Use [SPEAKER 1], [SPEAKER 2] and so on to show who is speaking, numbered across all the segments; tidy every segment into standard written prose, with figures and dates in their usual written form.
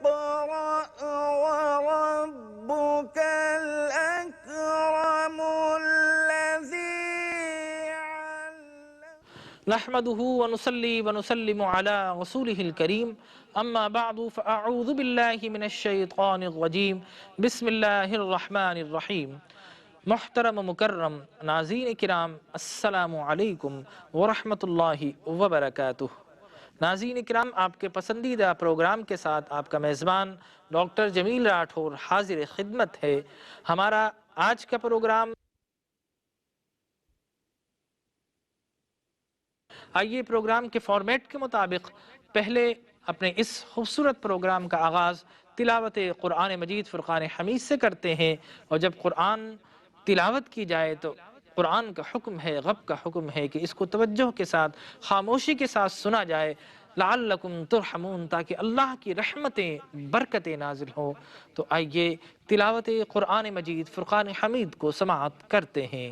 [SPEAKER 1] इक़रा वरब्बुकल अकरम अल्लज़ी
[SPEAKER 2] नहमदुहु व नुसल्ली व नुसल्लिमु अला रसूलिहिल करीम अम्मा बअदु फ़अऊज़ु बिल्लाहि मिनश शैतानिर रजीम बिस्मिल्लाहिर रहमानिर रहीम। मुहतरम मुकर्रम नाज़रीन किराम, अस्सलामु अलैकुम व रहमतुल्लाहि व बरकातुहू। नाज़रीन किराम, आपके पसंदीदा प्रोग्राम के साथ आपका मेज़बान डॉक्टर जमील राठौर हाजिर खिदमत है। हमारा आज का प्रोग्राम, आइए प्रोग्राम के फॉर्मेट के मुताबिक पहले अपने इस खूबसूरत प्रोग्राम का आगाज़ तिलावत क़ुरान मजीद फ़ुरक़ान हमीद से करते हैं। और जब क़ुरान तिलावत की जाए तो क़ुरान का हुक्म है, गब का हुक्म है कि इसको तवज्जो के साथ, खामोशी के साथ सुना जाए, लअल्लकुम तुरहमून, ताकि अल्लाह की रहमतें बरकतें नाजिल हों। तो आइए तिलावत क़ुरान मजीद फ़ुरक़ान हमीद को समाअत करते हैं।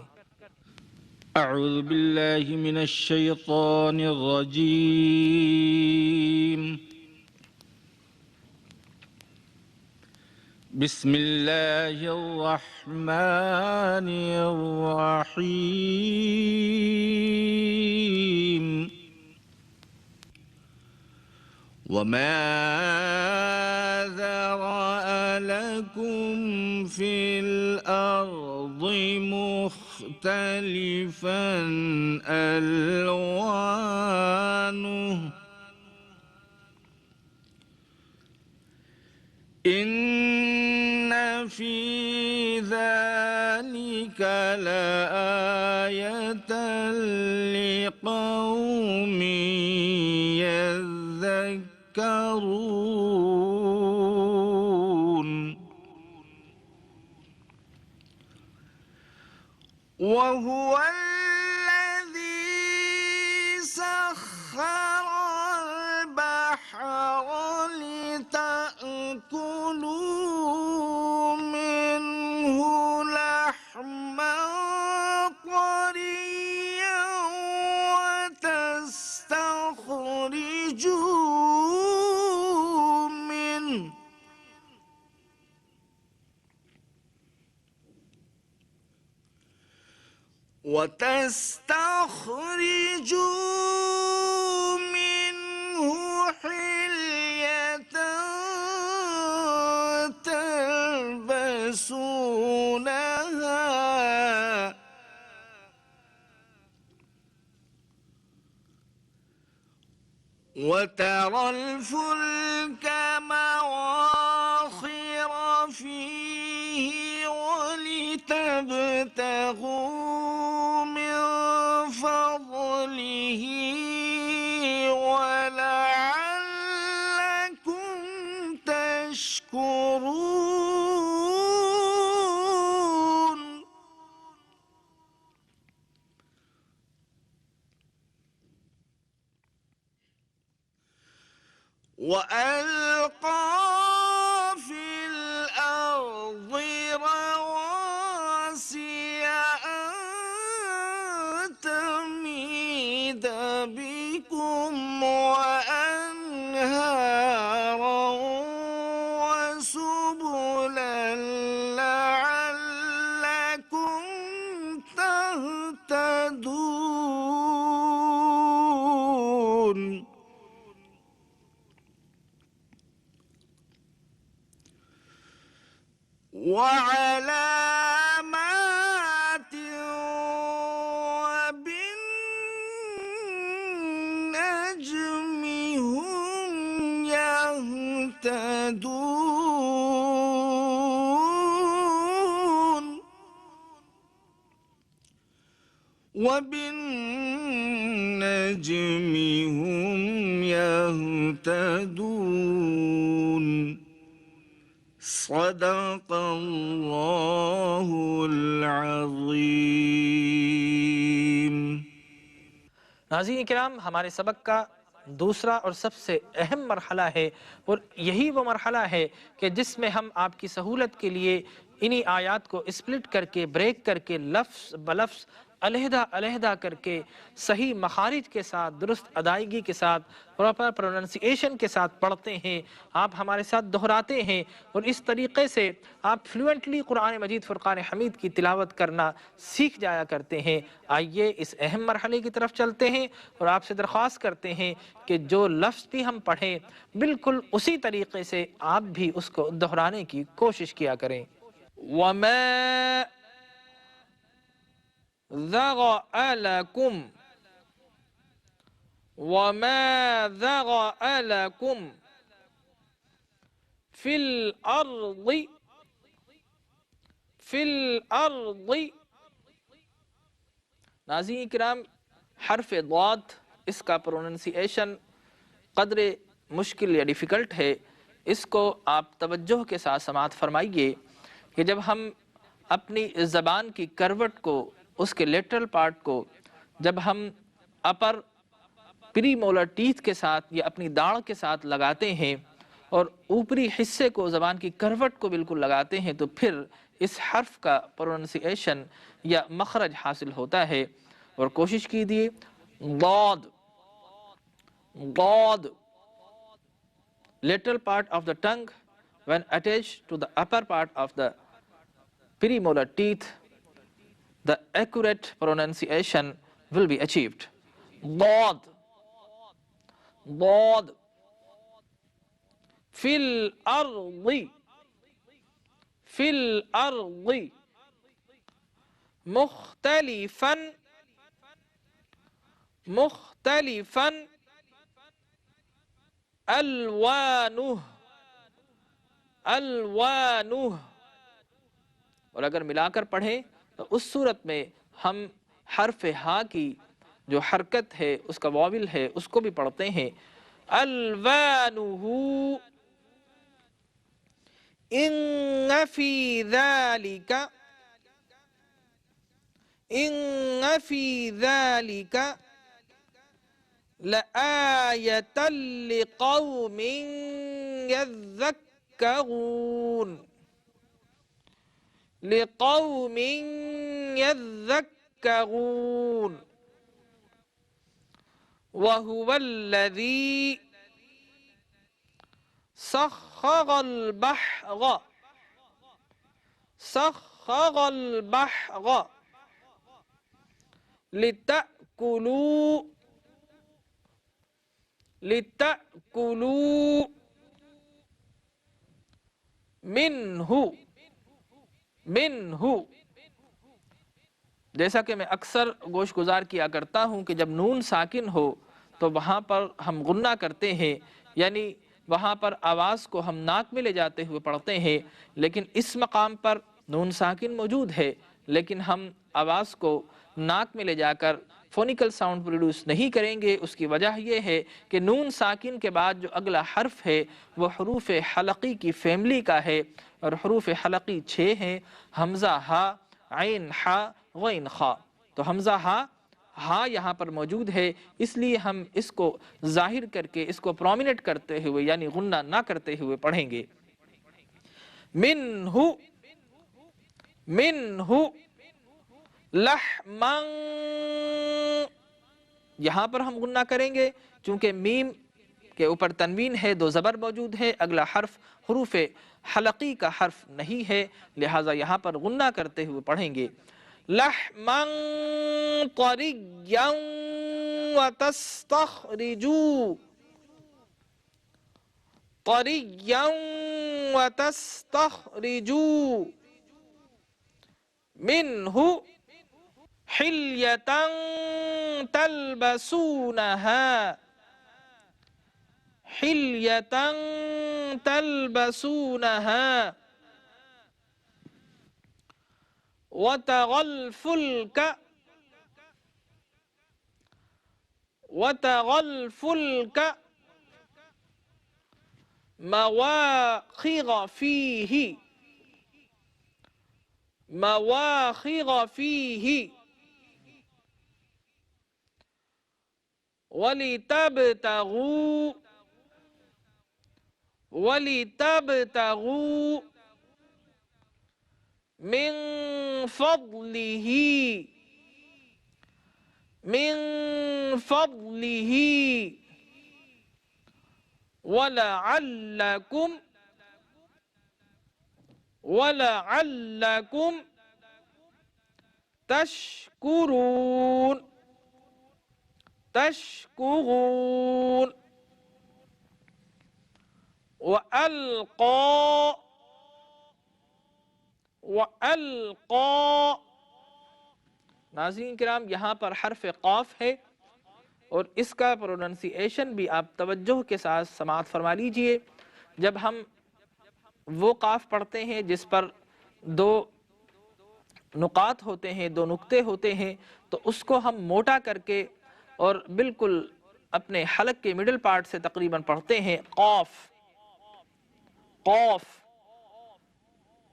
[SPEAKER 3] अऊज़ु बिल्लाहि मिनश शैतानिर रजीम। बिस्मिल्लाहिर रहमानिर रहीम। वमा ज़रअ लकुम फिल अर्दि मुख्तलिफन अल्वानुहु इन्न फी ज़ालिका लआयतन लिक़ौमिन यज़्ज़क्करून। वहुव अल्लज़ी सख्खर अल-बहर लितअकुलू मिन्हु लहमन तरिय्यन वतस्तखरिजू मिन्हु حلية تلبسونها وترى الفلك مواخر فيه ولتبتغوا من فضله ولعلكم تشكرون. وألقى في الأرض رواسي أن تميد بكم وأنهارا وسبلا لعلكم تهتدون. وعلامات وبالنجم هم يهتدون. وبالنجم هم يهتدون. صدق الله العظيم.
[SPEAKER 2] नाज़रीन किराम, हमारे सबक का दूसरा और सबसे अहम मरहला है, और यही वो मरहला है कि जिसमें हम आपकी सहूलत के लिए इन्हीं आयात को स्प्लिट करके, ब्रेक करके, लफ्ज़ बलफ्ज़ अलहदा अलहदा करके सही मखारिज के साथ, दुरुस्त अदायगी के साथ, प्रॉपर प्रोनाउंसिएशन के साथ पढ़ते हैं, आप हमारे साथ दोहराते हैं और इस तरीक़े से आप फ्लुएंटली कुरान मजीद फ़ुरक़ान हमीद की तिलावत करना सीख जाया करते हैं। आइए इस अहम मरहले की तरफ चलते हैं और आपसे दरख्वास्त करते हैं कि जो लफ्ज़ भी हम पढ़ें बिल्कुल उसी तरीक़े से आप भी उसको दोहराने की कोशिश किया करें। वमा ज़ग़अ लकुम, वमा ज़ग़अ लकुम फिल अर्ज़ि, फिल अर्ज़ि। नाज़रीन किराम, हर्फ ज़ाद इसका प्रोनंसिएशन क़द्रे मुश्किल या डिफ़िकल्ट है। इसको आप तवज्जो के साथ समाअत फरमाइए कि जब हम अपनी ज़बान की करवट को, उसके लेटरल पार्ट को जब हम अपर प्रीमोलर टीथ के साथ या अपनी दाढ़ के साथ लगाते हैं और ऊपरी हिस्से को ज़बान की करवट को बिल्कुल लगाते हैं तो फिर इस हर्फ का प्रोनंसिएशन या मखरज हासिल होता है। और कोशिश कीजिए ज़ाद, ज़ाद, lateral part of the tongue when attached to the upper part of the premolar teeth, the accurate pronunciation will be achieved. ضاد ضاد في الأرض في الأرض مختلفا مختلفا ألوانه ألوانه। और अगर मिलाकर पढ़ें तो उस सूरत में हम हर्फ हा की जो हरकत है, उसका वाविल है, उसको भी पढ़ते हैं अलवानुहु। इन्न फी ज़ालिका, इन्न फी ज़ालिका लआयतन लिक़ौमिन यज़्ज़क्करून, लिक़ौमिन यज़्ज़क्करून। वहुवल्लज़ी सख़्ख़रल बहर, सख़्ख़रल बहर लितअकुलू, लितअकुलू मिन्हु, मिन्हु। जैसा कि मैं अक्सर गोश गुजार किया करता हूँ कि जब नून साकिन हो तो वहाँ पर हम गुन्ना करते हैं, यानी वहाँ पर आवाज़ को हम नाक में ले जाते हुए पढ़ते हैं। लेकिन इस मकाम पर नून साकिन मौजूद है लेकिन हम आवाज़ को नाक में ले जाकर फोनिकल साउंड प्रोड्यूस नहीं करेंगे। उसकी वजह यह है कि नून साकिन के बाद जो अगला हर्फ है वो हरूफ हलकी की फैमिली का है और हरूफ हलकी 6 हैं, हमज़ा हा, ऐन हा, गैन खा। तो हमज़ा हा यहाँ पर मौजूद है, इसलिए हम इसको जाहिर करके, इसको प्रोमिनेट करते हुए यानी गुन्ना ना करते हुए पढ़ेंगे। मिन्हु, मिन्हु लहमन, यहाँ पर हम गुन्ना करेंगे चूँकि मीम के ऊपर तनवीन है, 2 ज़बर मौजूद है, अगला हर्फ हुरूफ हलकी का हर्फ नहीं है, लिहाजा यहाँ पर गुन्ना करते हुए पढ़ेंगे। लहमन तरिय्यन व तस्तखरिजू, तरिय्यन व तस्तखरिजू मिन्हु हिल्यतन तलबसूनहा, हिल्यतन तलबसूनहा वतगल फुल्क, वतगल फुल्क मवाखिर फीही, मवाखिर फीही वलितबतगू, वलितबतगू मिन फद्लिही, मिन फद्लिही वलअल्लकुम, वलअल्लकुम तशकुरून, तशकुरून। वअल्क़ा, वअल्क़ा। नाज़रीन किराम, यहाँ पर हर्फ क़ाफ है और इसका प्रोनंसिएशन भी आप तवज्जो के साथ समाअत फरमा लीजिए। जब हम वो काफ पढ़ते हैं जिस पर दो नुकात होते हैं, दो नुक्ते होते हैं, तो उसको हम मोटा करके और बिल्कुल अपने हलक के मिडिल पार्ट से तकरीबन पढ़ते हैं, क़ाफ, क़ाफ।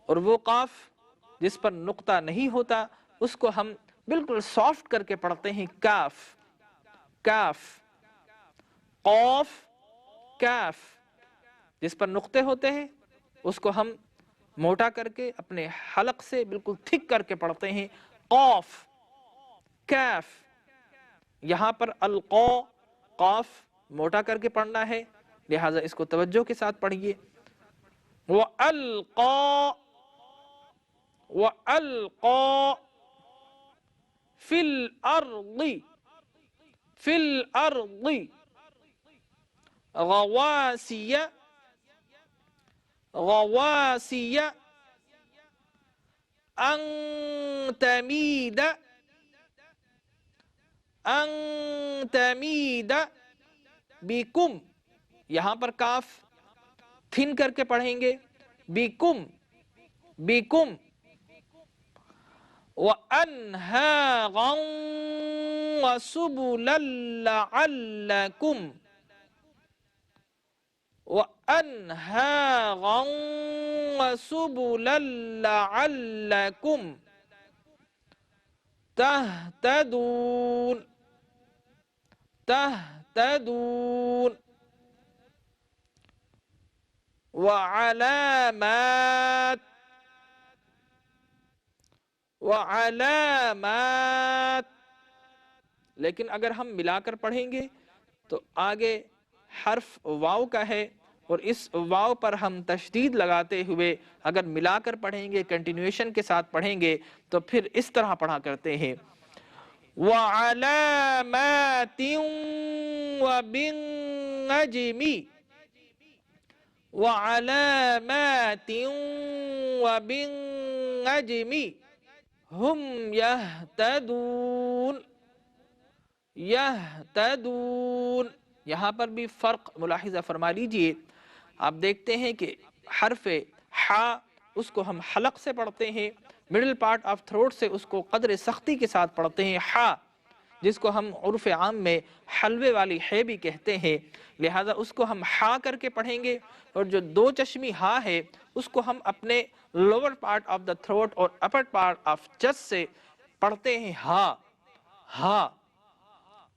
[SPEAKER 2] और वो काफ जिस पर नुक्ता नहीं होता उसको हम बिल्कुल सॉफ्ट करके पढ़ते हैं, काफ, काफ, क़ाफ, काफ। जिस पर नुक्ते होते हैं उसको हम मोटा करके अपने हलक से बिल्कुल थिक करके पढ़ते हैं, क़ाफ, काफ। यहाँ पर अलक़ा, क़ाफ मोटा करके पढ़ना है, लिहाजा इसको तवज्जो के साथ पढ़िए। वअल्क़ा, वअल्क़ा फिल अर्ज़ि, फिल अर्ज़ि गवासिया, गवासिया अन तमीद, अन तमीद बिकुम। यहाँ पर काफ थिन करके पढ़ेंगे, बिकुम, बिकुम। वअन्हारन वसुबुलन लअल्लकुम, वअन्हारन वसुबुलन लअल्लकुम तहतदून, तहतदून। वअलामात, वअलामात। लेकिन अगर हम मिलाकर पढ़ेंगे तो आगे हर्फ वाव का है और इस वाव पर हम तशदीद लगाते हुए अगर मिलाकर पढ़ेंगे, कंटिन्यूएशन के साथ पढ़ेंगे तो फिर इस तरह पढ़ा करते हैं, वअलामातिन वबिन्नज्मि, वअलामातिन वबिन्नज्मि हुम यहतदून, यहतदून। यहाँ पर भी फ़र्क मुलाहिज़ा फरमा लीजिए। आप देखते हैं कि हर्फ हा उसको हम हलक से पढ़ते हैं, मिडिल पार्ट ऑफ थ्रोट से उसको कदर सख्ती के साथ पढ़ते हैं, हा जिसको हम उर्फ़ आम में हलवे वाली है भी कहते हैं, लिहाजा उसको हम हा करके पढ़ेंगे। और जो दो चश्मी हा है उसको हम अपने lower part of the throat और अपर पार्ट ऑफ चेस्ट से पढ़ते हैं, हा, हा।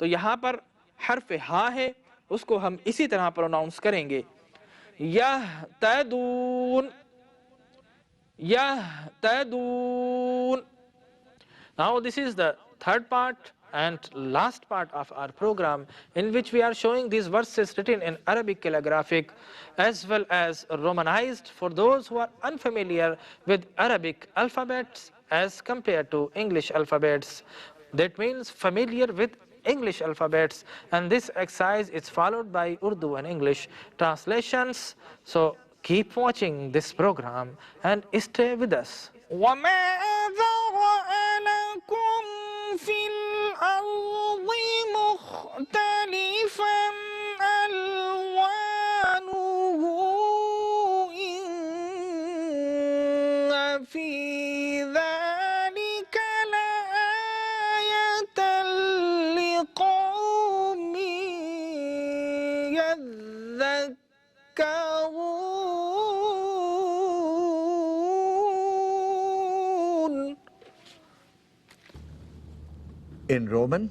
[SPEAKER 2] तो यहाँ पर हर्फ हा है, उसको हम इसी तरह प्रोनाउंस करेंगे, यहतदून, यहतदून। Now this is the third part and last part of our program in which we are showing these verses written in Arabic calligraphic as well as Romanized for those who are unfamiliar with Arabic alphabets as compared to English alphabets. That means familiar with English alphabets, and this exercise is followed by Urdu and English translations. So keep watching this program and stay with us.
[SPEAKER 1] وما ذرأ لكم في الأرض مختلفا ألوانه إن في ذلك لآية لقوم يذكرون.
[SPEAKER 4] In Roman,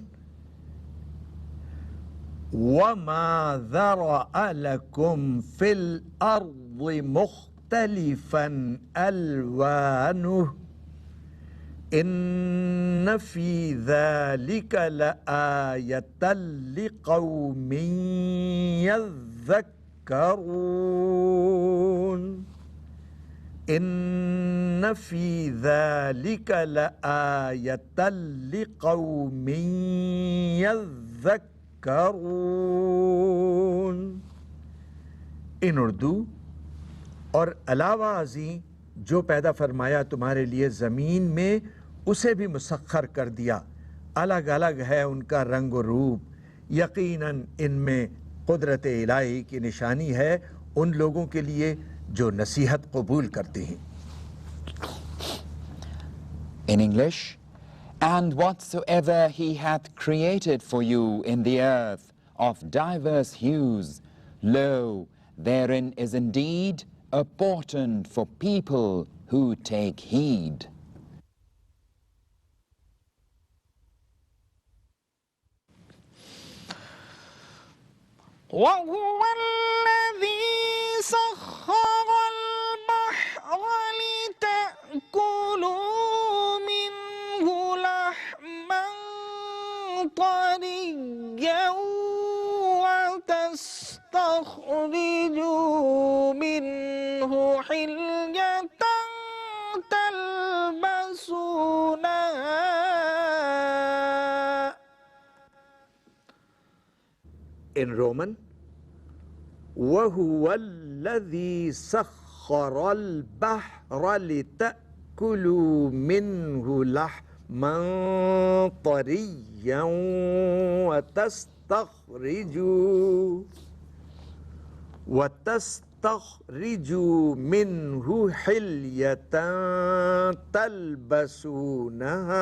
[SPEAKER 4] وما ذرأ لكم في الأرض مختلفا ألوانه إن في ذلك لآية لقوم يذكرون إن في ذلك لآية لقوم يذكرون इन उर्दू और अलावा अज़ीं जो पैदा फरमाया तुम्हारे लिए ज़मीन में उसे भी मुसख्खर कर दिया। अलग अलग है उनका रंग और रूप, यकीनन इनमें कुदरत इलाही की निशानी है उन लोगों के लिए जो नसीहत कबूल करते हैं।
[SPEAKER 5] In English, and whatsoever he hath created for you in the earth of diverse hues, lo, therein is indeed a portent for people who take heed.
[SPEAKER 1] وهو الذي سخر البحر لتأكلوا منه لحما طريا وتستخرجوا منه حلية تلبسونها
[SPEAKER 4] In Roman, وهو الذي سخر البحر لتأكلوا منه لحما طريا وتستخرجوا منه حلية تلبسونها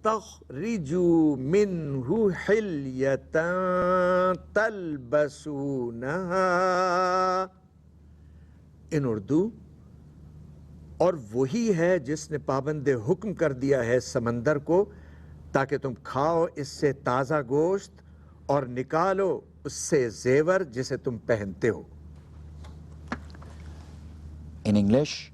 [SPEAKER 4] تخرجوا منه حلية تلبسونها इन उर्दू और वही है जिसने पाबंद हुक्म कर दिया है समंदर को ताकि तुम खाओ इससे ताज़ा गोश्त और निकालो उससे जेवर जिसे तुम पहनते हो।
[SPEAKER 5] In English,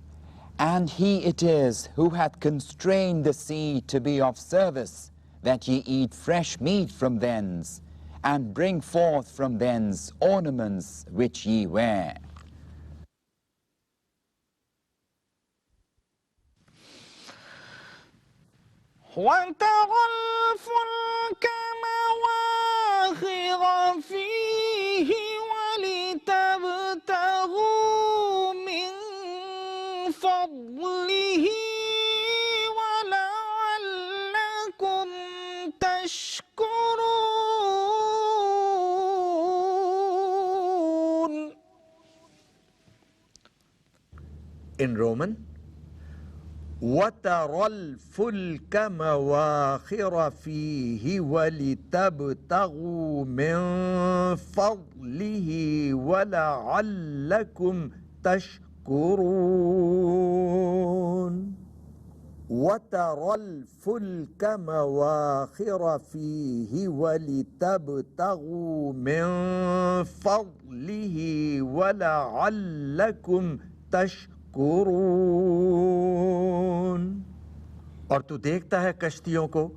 [SPEAKER 5] and he it is who hath constrained the sea to be of service, that ye eat fresh meat from thence, and bring forth from thence ornaments which ye wear.
[SPEAKER 1] وترى الفلك مواخر فيه ولتبتغوا من فضله ولعلكم تشكرون.
[SPEAKER 4] In Roman, وترى الفلك مواخر فيه ولتبتغوا من فضله ولعلكم تشكرون. وترى الفلك مواخر فيه ولتبتغوا من فضله ولعلكم तशकुरून। और तू देखता है कश्तियों को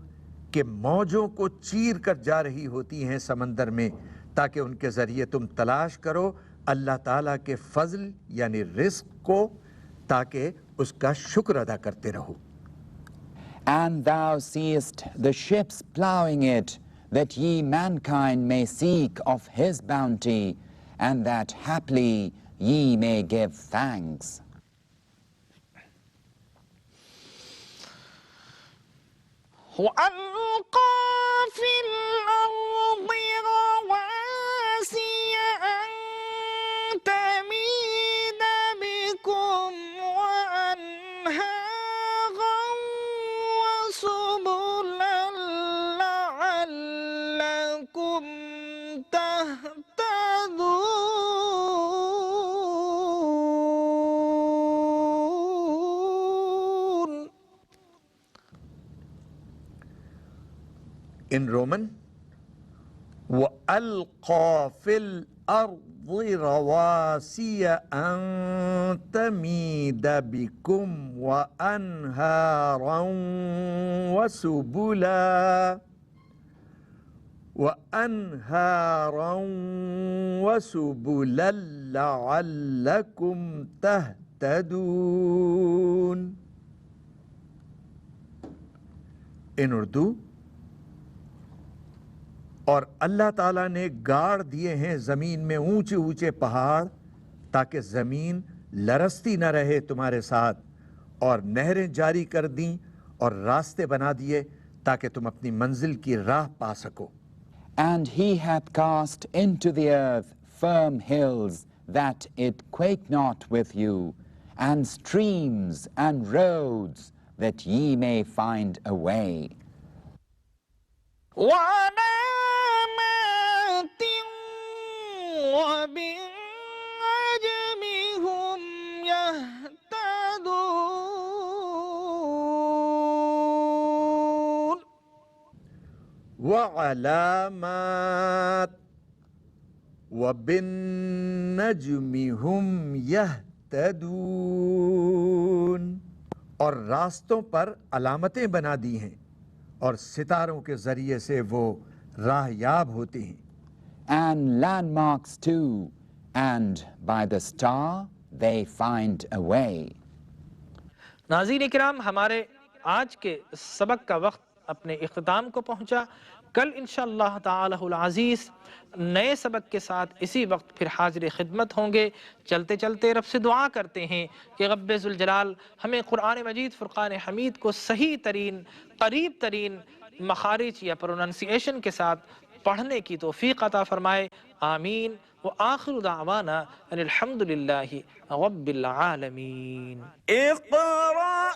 [SPEAKER 4] कि मौजों को चीर कर जा रही होती हैं समंदर में ताकि उनके जरिए तुम तलाश करो अल्लाह ताला के फजल यानी रिस्क को ताकि उसका शुक्र अदा करते रहो।
[SPEAKER 5] And thou seest the ships ploughing it, that ye mankind may seek of his bounty, and that haply ye may give thanks.
[SPEAKER 1] وألقى في الأرض رواسي أن تميد بكم وأنهارا وسبلا لعلكم تهتدون.
[SPEAKER 4] In Roman, وألقى في الأرض رواسي أن تميد بكم وأنهارا وسبلا لعلكم تهتدون. इन उर्दू, और अल्लाह ताला ने गाड़ दिए हैं ज़मीन में ऊंचे ऊंचे पहाड़ ताकि ज़मीन लरसती न रहे तुम्हारे साथ, और नहरें जारी कर दी और रास्ते बना दिए ताकि तुम अपनी मंजिल की राह पा सको.
[SPEAKER 5] And he hath cast into the earth firm hills, that it quake not with you, and streams and roads, that ye may find a way.
[SPEAKER 1] وعلامات وبالنجم هم يهتدون.
[SPEAKER 4] وعلامات وبالنجم هم يهتدون, और रास्तों पर अलामतें बना दी हैं और सितारों के जरिए से वो राहयाब होते हैं.
[SPEAKER 5] And landmarks too, and by the star they find a way.
[SPEAKER 2] नाज़रीन इकराम, हमारे आज के सबक का वक्त अपने इख्तिताम को पहुंचा. कल इंशाअल्लाह ताअलाहुल अज़ीज़ नए सबक के साथ इसी वक्त फिर हाजिर खिदमत होंगे. चलते चलते रब से दुआ करते हैं कि रब्बे ज़ुल जलाल हमें कुरान मजीद फ़ुरक़ान हमीद को सही तरीन, करीब तरीन मखारिज या प्रोनंसिएशन के साथ पढ़ने की तौफ़ीक़ अता फ़रमाए. आमीन. व आखिरु दावाना अनिल हम्दुलिल्लाहि रब्बिल आलमीन.
[SPEAKER 3] اقرأ